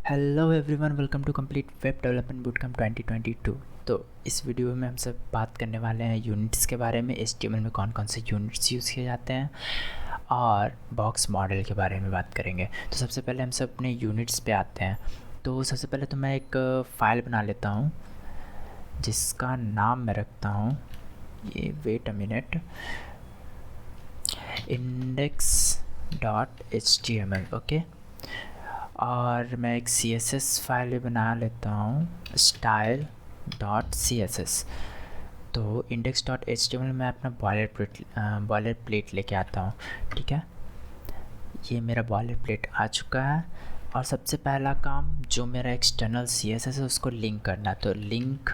Hello everyone, welcome to complete web development bootcamp 2022। तो इस video में हम सब बात करने वाले हैं यूनिट्स के बारे में। HTML में कौन कौन से यूनिट्स यूज़ किए जाते हैं और बॉक्स मॉडल के बारे में बात करेंगे। तो सबसे पहले हम सब अपने यूनिट्स पे आते हैं। तो सबसे पहले तो मैं एक फ़ाइल बना लेता हूँ जिसका नाम मैं रखता हूँ, ये wait a minute, index.html। Okay, और मैं एक CSS फाइल भी बना लेता हूँ, style.css। तो index.html में अपना बॉयलर प्लेट लेके आता हूँ। ठीक है, ये मेरा बॉयलर प्लेट आ चुका है। और सबसे पहला काम जो मेरा एक्सटर्नल CSS है उसको लिंक करना। तो लिंक,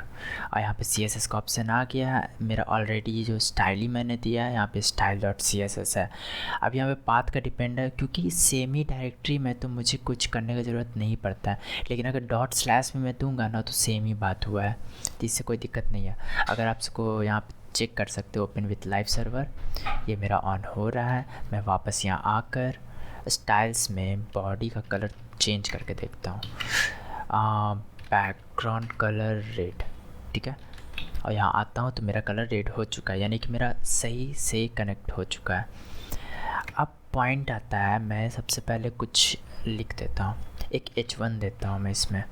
और यहाँ पे CSS का ऑप्शन आ गया है। मेरा ऑलरेडी जो स्टाइल ही मैंने दिया है, यहाँ पे style.css है। अब यहाँ पे पाथ का डिपेंड है, क्योंकि सेम ही डायरेक्टरी में तो मुझे कुछ करने की ज़रूरत नहीं पड़ता है। लेकिन अगर डॉट स्लैश में मैं दूंगा ना तो सेम ही बात हुआ है, तो इससे कोई दिक्कत नहीं है। अगर आप इसको यहाँ पे चेक कर सकते हो, ओपन विथ लाइव सर्वर, ये मेरा ऑन हो रहा है। मैं वापस यहाँ आकर स्टाइल्स में बॉडी का कलर चेंज करके देखता हूँ, बैकग्राउंड कलर रेड। ठीक है, और यहाँ आता हूँ तो मेरा कलर रेड हो चुका है, यानी कि मेरा सही से कनेक्ट हो चुका है। अब पॉइंट आता है, मैं सबसे पहले कुछ लिख देता हूँ, एक H1 देता हूँ मैं इसमें,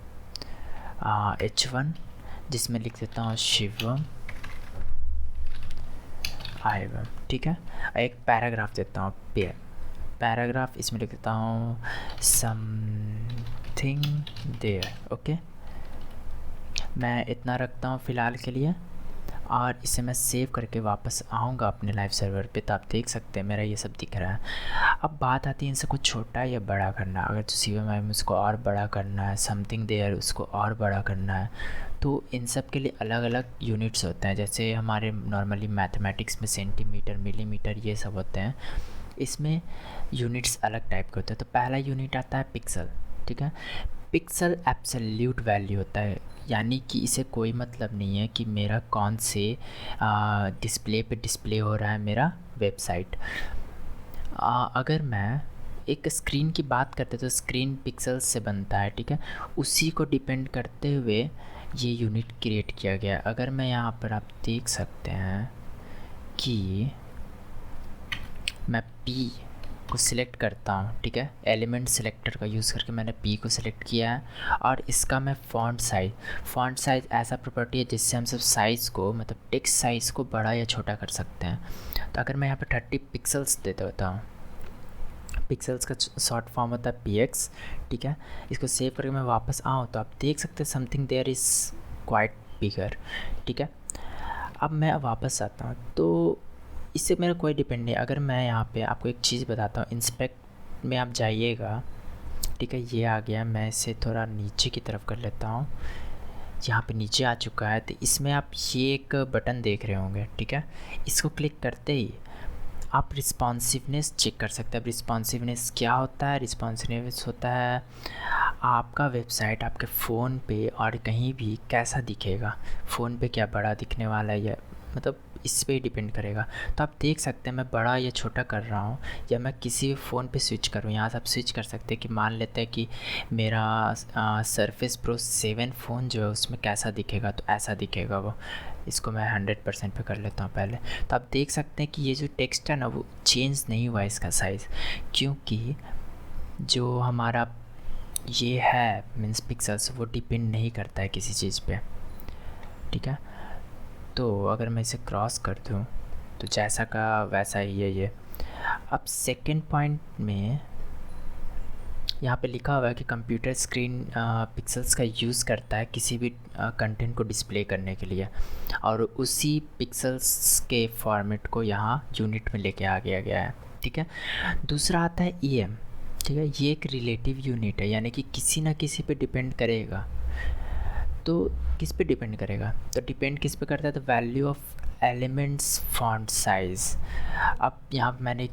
H1, जिसमें लिख देता हूँ शिवम आइवम। ठीक है, एक पैराग्राफ देता हूँ, पैराग्राफ, इसमें लिख देता हूँ समथिंग देयर। ओके, मैं इतना रखता हूँ फ़िलहाल के लिए, और इसे मैं सेव करके वापस आऊँगा अपने लाइव सर्वर पे। तो आप देख सकते हैं मेरा ये सब दिख रहा है। अब बात आती है इनसे कुछ छोटा या बड़ा करना। अगर तो CMI उसको और बड़ा करना है, समथिंग देयर उसको और बड़ा करना है, तो इन सब के लिए अलग अलग यूनिट्स होते हैं। जैसे हमारे नॉर्मली मैथमेटिक्स में सेंटीमीटर, मिलीमीटर, ये सब होते हैं। इसमें यूनिट्स अलग टाइप के होते हैं। तो पहला यूनिट आता है पिक्सल। ठीक है, पिक्सल एब्सोल्यूट वैल्यू होता है, यानी कि इसे कोई मतलब नहीं है कि मेरा कौन से डिस्प्ले पे डिस्प्ले हो रहा है मेरा वेबसाइट। अगर मैं एक स्क्रीन की बात करते तो स्क्रीन पिक्सल्स से बनता है। ठीक है, उसी को डिपेंड करते हुए ये यूनिट क्रिएट किया गया। अगर मैं यहाँ पर, आप देख सकते हैं कि मैं P को सिलेक्ट करता हूँ। ठीक है, एलिमेंट सिलेक्टर का यूज़ करके मैंने P को सिलेक्ट किया है, और इसका मैं फ़ॉन्ट साइज़ ऐसा प्रॉपर्टी है जिससे हम सब साइज़ को, मतलब टेक्स्ट साइज़ को बड़ा या छोटा कर सकते हैं। तो अगर मैं यहाँ पे 30 पिक्सल्स दे देता हूँ, पिक्सल्स का शॉर्ट फॉर्म होता है PX। ठीक है, इसको सेव करके मैं वापस आऊँ तो आप देख सकते हैं समथिंग देयर इज़ क्वाइट बिगर। ठीक है, अब मैं वापस आता हूँ तो इससे मेरा कोई डिपेंड नहीं। अगर मैं यहाँ पे आपको एक चीज़ बताता हूँ, इंस्पेक्ट में आप जाइएगा। ठीक है, ये आ गया, मैं इसे थोड़ा नीचे की तरफ कर लेता हूँ। यहाँ पे नीचे आ चुका है, तो इसमें आप ये एक बटन देख रहे होंगे। ठीक है, इसको क्लिक करते ही आप रिस्पॉन्सिवनेस चेक कर सकते हैं। अब रिस्पॉन्सिवनेस क्या होता है? रिस्पॉन्सिवनेस होता है आपका वेबसाइट आपके फ़ोन पे और कहीं भी कैसा दिखेगा। फ़ोन पे क्या बड़ा दिखने वाला है, या मतलब इस पे ही डिपेंड करेगा। तो आप देख सकते हैं मैं बड़ा या छोटा कर रहा हूँ, या मैं किसी फ़ोन पे स्विच करूँ। यहाँ से आप स्विच कर सकते हैं कि मान लेते हैं कि मेरा सरफेस प्रो 7 फ़ोन जो है उसमें कैसा दिखेगा, तो ऐसा दिखेगा वो। इसको मैं 100% पे कर लेता हूँ पहले। तो आप देख सकते हैं कि ये जो टेक्स्ट है ना, वो चेंज नहीं हुआ इसका साइज़, क्योंकि जो हमारा ये है मीन्स पिक्सल्स, वो डिपेंड नहीं करता है किसी चीज़ पे। ठीक है, तो अगर मैं इसे क्रॉस कर दूँ तो जैसा का वैसा ही है ये। अब सेकंड पॉइंट में यहाँ पे लिखा हुआ है कि कंप्यूटर स्क्रीन पिक्सल्स का यूज़ करता है किसी भी कंटेंट को डिस्प्ले करने के लिए, और उसी पिक्सल्स के फॉर्मेट को यहाँ यूनिट में लेके आ गया है। ठीक है, दूसरा आता है EM। ठीक है, ये एक रिलेटिव यूनिट है, यानी कि किसी ना किसी पे डिपेंड करेगा। तो किस पे डिपेंड करेगा? तो डिपेंड किस पे करता है? तो value of elements font size. अब यहाँ पे मैंने एक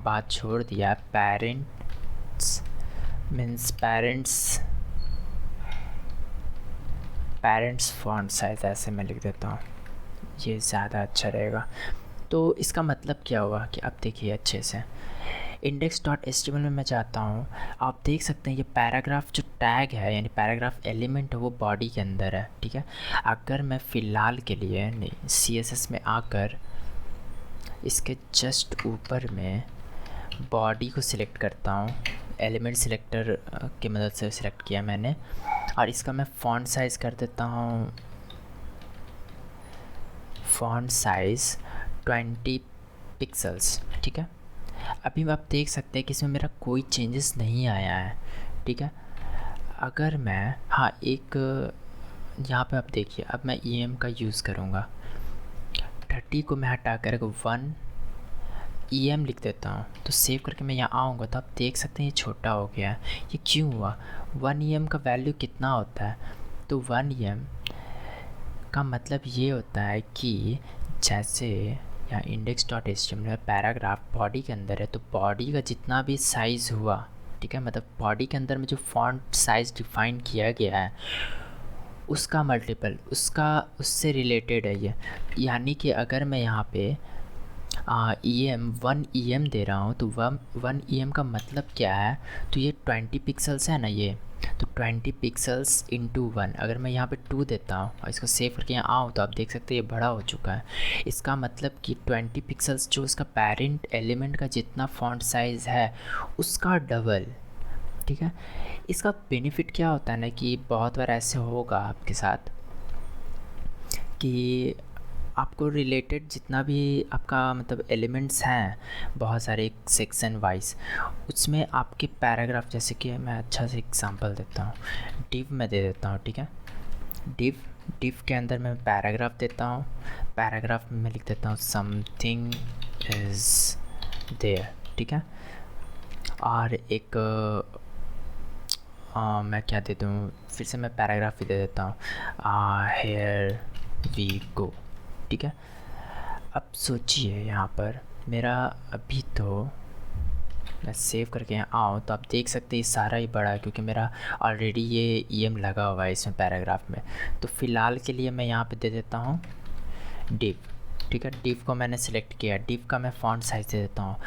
बात छोड़ दिया, parents means parents font size, ऐसे मैं लिख देता हूँ, ये ज़्यादा अच्छा रहेगा। तो इसका मतलब क्या हुआ कि अब देखिए अच्छे से, इंडेक्स डॉट एचटीएमएल में मैं जाता हूँ, आप देख सकते हैं ये पैराग्राफ जो टैग है यानी पैराग्राफ एलिमेंट है वो बॉडी के अंदर है, ठीक है। अगर मैं फ़िलहाल के लिए नहीं सीएसएस में आकर इसके जस्ट ऊपर में बॉडी को सिलेक्ट करता हूँ, एलिमेंट सिलेक्टर की मदद से सिलेक्ट किया मैंने, और इसका मैं फ़ॉन्ट साइज़ कर देता हूँ, फ़ॉन्ट साइज़ 20 पिक्सल्स, ठीक है। अभी आप देख सकते हैं कि इसमें मेरा कोई चेंजेस नहीं आया है, ठीक है। अगर मैं एक यहाँ पे आप देखिए, अब मैं EM का यूज़ करूँगा, 30 को मैं हटा कर 1 EM लिख देता हूँ, तो सेव करके मैं यहाँ आऊँगा तो आप देख सकते हैं ये छोटा हो गया है। ये क्यों हुआ? 1 EM का वैल्यू कितना होता है? तो 1 EM का मतलब ये होता है कि जैसे यहाँ index.html में पैराग्राफ बॉडी के अंदर है, तो बॉडी का जितना भी साइज़ हुआ, ठीक है, मतलब बॉडी के अंदर में जो फॉन्ट साइज़ डिफ़ाइन किया गया है उसका मल्टीपल, उससे रिलेटेड है ये। यानी कि अगर मैं यहाँ पे EM 1 EM दे रहा हूँ तो 1 EM का मतलब क्या है? तो ये 20 पिक्सल्स है ना, ये तो 20 पिक्सल्स इंटू 1। अगर मैं यहाँ पे 2 देता हूँ और इसको सेव करके यहाँ आऊँ तो आप देख सकते हैं ये बड़ा हो चुका है। इसका मतलब कि 20 पिक्सल्स जो इसका पेरेंट एलिमेंट का जितना फॉन्ट साइज़ है उसका डबल, ठीक है। इसका बेनिफिट क्या होता है ना कि बहुत बार ऐसे होगा आपके साथ कि आपको रिलेटेड जितना भी आपका मतलब एलिमेंट्स हैं बहुत सारे एक सेक्शन वाइज, उसमें आपके पैराग्राफ, जैसे कि मैं अच्छा से एग्जांपल देता हूँ, डिव में दे देता हूँ, ठीक है। डिव के अंदर मैं पैराग्राफ देता हूँ, पैराग्राफ में मैं लिख देता हूँ समथिंग इज़ देयर, ठीक है। और एक मैं क्या दे दूँ, फिर से मैं पैराग्राफ भी दे देता हूँ, हेयर वी गो, ठीक है। अब सोचिए यहाँ पर मेरा अभी तो मैं सेव करके यहाँ आऊँ तो आप देख सकते हैं ये सारा ही बड़ा है क्योंकि मेरा ऑलरेडी ये EM लगा हुआ है इसमें पैराग्राफ में। तो फ़िलहाल के लिए मैं यहाँ पे दे देता हूँ डिव, ठीक है। डिव को मैंने सिलेक्ट किया, डिव का मैं फ़ॉन्ट साइज़ दे देता हूँ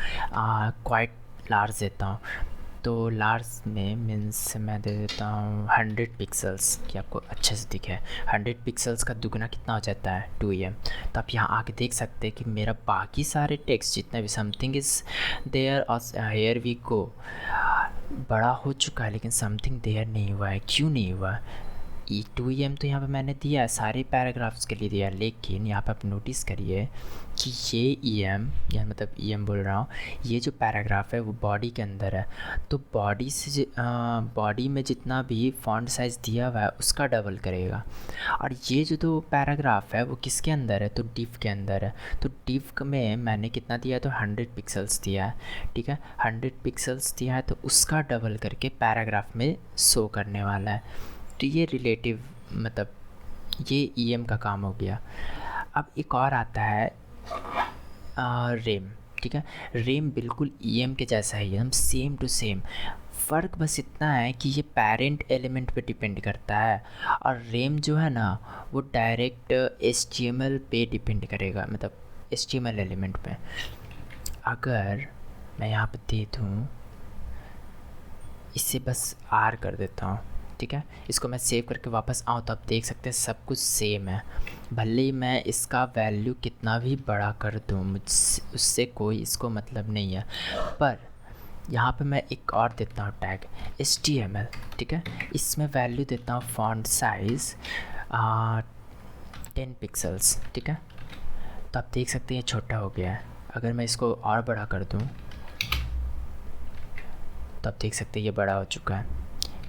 क्वाइट लार्ज देता हूँ। तो लार्ज में मीन्स मैं दे देता हूँ 100 पिक्सल्स कि आपको अच्छे से दिखे। 100 पिक्सल्स का दुगना कितना हो जाता है? 2 EM। तो आप यहाँ आके देख सकते हैं कि मेरा बाकी सारे टेक्स्ट जितने भी समथिंग इज़ देयर और हेयर वी गो बड़ा हो चुका है, लेकिन समथिंग देयर नहीं हुआ है। क्यों नहीं हुआ? 2 EM तो यहाँ पे मैंने दिया है, सारे पैराग्राफ्स के लिए दिया है, लेकिन यहाँ पे आप नोटिस करिए कि ये EM, या मतलब EM बोल रहा हूँ, ये जो पैराग्राफ है वो बॉडी के अंदर है, तो बॉडी में जितना भी फॉन्ट साइज़ दिया हुआ है उसका डबल करेगा। और ये जो तो पैराग्राफ है वो किसके अंदर है? तो डिव के अंदर है। तो डिव में मैंने कितना दिया है? तो 100 पिक्सल्स दिया है, ठीक है। 100 पिक्सल्स दिया है तो उसका डबल करके पैराग्राफ में शो करने वाला है। तो ये रिलेटिव मतलब ये EM का काम हो गया। अब एक और आता है रेम, ठीक है। रेम बिल्कुल EM के जैसा ही है, एकदम सेम टू सेम। फ़र्क बस इतना है कि ये पेरेंट एलिमेंट पे डिपेंड करता है और रेम जो है ना वो डायरेक्ट HTML पे डिपेंड करेगा, मतलब HTML एलिमेंट पे। अगर मैं यहाँ पे दे दूँ, इससे बस R कर देता हूँ, ठीक है। इसको मैं सेव करके वापस आऊँ तो आप देख सकते हैं सब कुछ सेम है। भले ही मैं इसका वैल्यू कितना भी बड़ा कर दूँ, मुझसे उससे कोई इसको मतलब नहीं है। पर यहाँ पे मैं एक और देता हूँ टैग HTML, ठीक है। इसमें वैल्यू देता हूँ फॉन्ट साइज़ 10 पिक्सल्स, ठीक है। तो आप देख सकते हैं ये छोटा हो गया है। अगर मैं इसको और बड़ा कर दूँ तो आप देख सकते हैं ये बड़ा हो चुका है।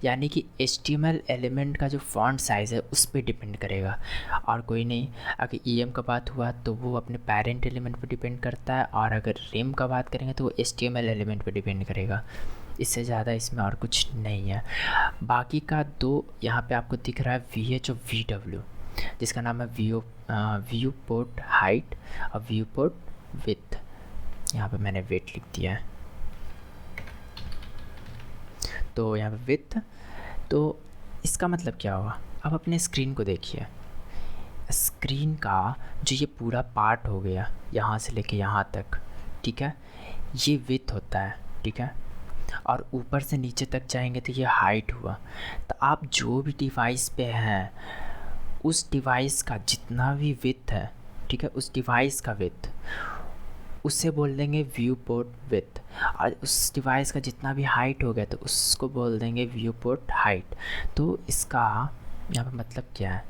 यानी कि HTML एलिमेंट का जो फॉन्ट साइज़ है उस पर डिपेंड करेगा और कोई नहीं। अगर EM का बात हुआ तो वो अपने पेरेंट एलिमेंट पर डिपेंड करता है, और अगर रेम का बात करेंगे तो वो HTML एलिमेंट पर डिपेंड करेगा। इससे ज़्यादा इसमें और कुछ नहीं है। बाकी का दो यहाँ पे आपको दिख रहा है VH और VW, जिसका नाम है व्यू पोर्ट हाइट और व्यू पोर्ट विथ। यहाँ पे मैंने वेट लिख दिया है, तो यहाँ पे विथ। तो इसका मतलब क्या होगा? अब अपने स्क्रीन को देखिए, स्क्रीन का जो ये पूरा पार्ट हो गया यहाँ से लेके यहाँ तक, ठीक है, ये विथ होता है, ठीक है। और ऊपर से नीचे तक जाएंगे तो ये हाइट हुआ। तो आप जो भी डिवाइस पे हैं उस डिवाइस का जितना भी विड्थ है, ठीक है, उस डिवाइस का विड्थ उससे बोल देंगे व्यू पोर्ट विड्थ। और उस डिवाइस का जितना भी हाइट हो गया तो उसको बोल देंगे व्यू पोर्ट हाइट। तो इसका यहाँ पे मतलब क्या है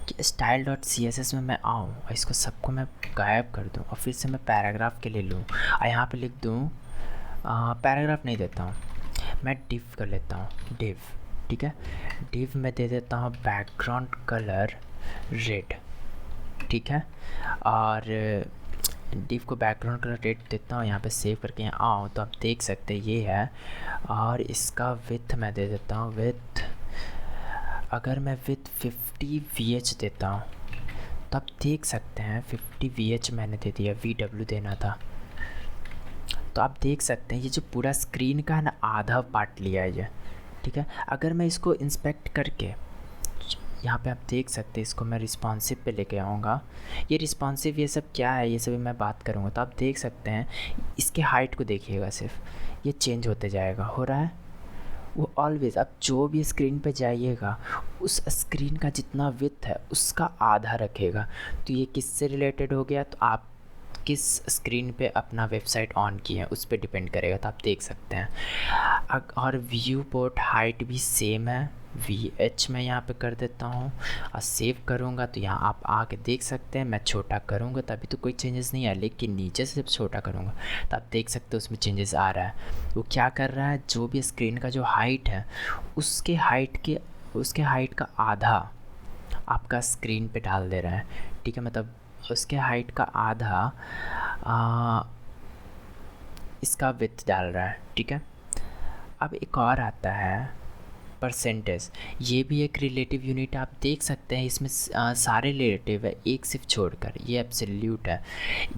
कि style dot C S S में मैं आऊँ और इसको सबको मैं गायब कर दूँ और फिर से मैं पैराग्राफ के लिए लूँ और यहाँ पे लिख दूँ, पैराग्राफ नहीं देता हूँ मैं, डिव कर लेता हूँ, डिव, ठीक है। डिव में दे देता हूँ बैकग्राउंड कलर रेड, ठीक है। और डिव को बैकग्राउंड कलर रेड देता हूँ, यहाँ पे सेव करके यहाँ आऊँ तो आप देख सकते हैं ये है। और इसका विड्थ मैं दे देता हूँ, विड्थ अगर मैं विड्थ 50 VH देता हूँ तो आप देख सकते हैं 50 VH मैंने दे दिया, VW देना था। तो आप देख सकते हैं ये जो पूरा स्क्रीन का है ना आधा पार्ट लिया है ये, ठीक है। अगर मैं इसको इंस्पेक्ट करके यहाँ पे आप देख सकते हैं, इसको मैं रिस्पॉन्सिव पे लेके आऊँगा। ये रिस्पॉन्सिव ये सब क्या है ये सब मैं बात करूँगा। तो आप देख सकते हैं इसके हाइट को देखिएगा, सिर्फ ये चेंज होते जाएगा, हो रहा है वो ऑलवेज़। आप जो भी स्क्रीन पे जाइएगा उस स्क्रीन का जितना विड्थ है उसका आधा रखेगा। तो ये किससे रिलेटेड हो गया, तो आप किस स्क्रीन पे अपना वेबसाइट ऑन किए हैं उस पर डिपेंड करेगा। तो आप देख सकते हैं। और व्यू पोर्ट हाइट भी सेम है, VH मैं यहाँ पे कर देता हूँ और सेव करूँगा तो यहाँ आप आके देख सकते हैं। मैं छोटा करूँगा तभी तो कोई चेंजेस नहीं है, लेकिन नीचे से जब छोटा करूँगा तो आप देख सकते हो उसमें चेंजेस आ रहा है। वो क्या कर रहा है, जो भी स्क्रीन का जो हाइट है उसके हाइट का आधा आपका स्क्रीन पे डाल दे रहा है, ठीक है। मतलब उसके हाइट का आधा इसका विड्थ डाल रहा है, ठीक है। अब एक और आता है परसेंटेज। ये भी एक रिलेटिव यूनिट आप देख सकते हैं, इसमें सारे रिलेटिव है एक सिर्फ छोड़कर, ये एब्सोल्यूट है।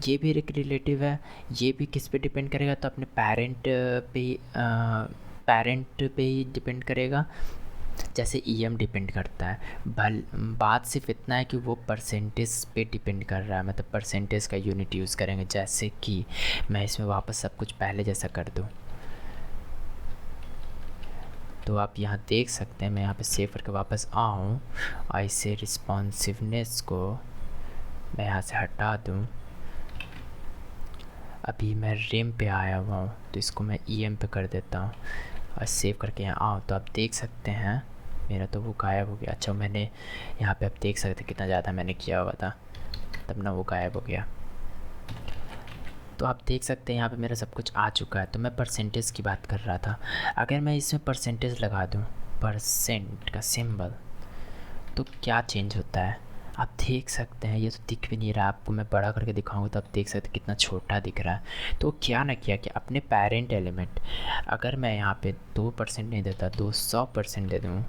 ये भी एक रिलेटिव है, ये भी किस पे डिपेंड करेगा, तो अपने पेरेंट पे ही डिपेंड करेगा, जैसे EM डिपेंड करता है। बात सिर्फ इतना है कि वो परसेंटेज पे डिपेंड कर रहा है, मतलब परसेंटेज का यूनिट यूज़ करेंगे। जैसे कि मैं इसमें वापस सब कुछ पहले जैसा कर दूँ तो आप यहाँ देख सकते हैं। मैं यहाँ पे सेव करके वापस आऊँ और इसे रिस्पॉन्सिवनेस को मैं यहाँ से हटा दूँ। अभी मैं रेम पे आया हुआ हूँ तो इसको मैं EM पे कर देता हूँ और सेव करके यहाँ आऊँ तो आप देख सकते हैं मेरा तो वो गायब हो गया। अच्छा, मैंने यहाँ पे आप देख सकते कितना ज़्यादा मैंने किया हुआ था, तब ना वो गायब हो गया। तो आप देख सकते हैं यहाँ पे मेरा सब कुछ आ चुका है। तो मैं परसेंटेज की बात कर रहा था। अगर मैं इसमें परसेंटेज लगा दूँ, परसेंट का सिंबल, तो क्या चेंज होता है आप देख सकते हैं। ये तो दिख भी नहीं रहा, आपको मैं बड़ा करके दिखाऊंगा तो आप देख सकते हैं कितना छोटा दिख रहा है। तो क्या ना किया कि अपने पेरेंट एलिमेंट, अगर मैं यहाँ पे 2% नहीं देता 200% दे दूँ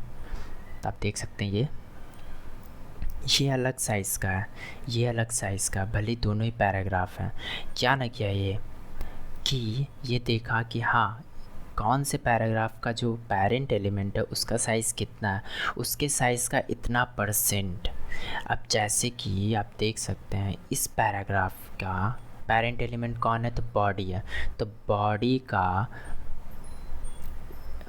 तो आप देख सकते हैं ये अलग साइज़ का है, ये अलग साइज़ का, भले दोनों ही पैराग्राफ हैं। क्या ना किया ये कि ये देखा कि हाँ कौन से पैराग्राफ का जो पेरेंट एलिमेंट है उसका साइज़ कितना है, उसके साइज़ का इतना %। अब जैसे कि आप देख सकते हैं इस पैराग्राफ का पेरेंट एलिमेंट कौन है, तो बॉडी है। तो बॉडी का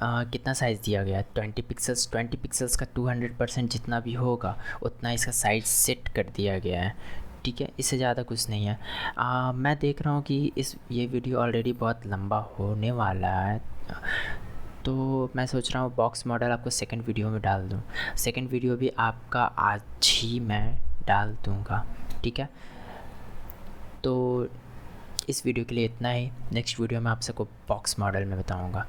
कितना साइज़ दिया गया है 20 पिक्सल्स। 20 पिक्सल्स का 200% जितना भी होगा उतना इसका साइज़ सेट कर दिया गया है, ठीक है। इससे ज़्यादा कुछ नहीं है। मैं देख रहा हूँ कि ये वीडियो ऑलरेडी बहुत लंबा होने वाला है, तो मैं सोच रहा हूँ बॉक्स मॉडल आपको सेकंड वीडियो में डाल दूँ। सेकंड वीडियो भी आपका आज ही मैं डाल दूँगा, ठीक है। तो इस वीडियो के लिए इतना ही। नेक्स्ट वीडियो में आपसे को बॉक्स मॉडल में बताऊँगा।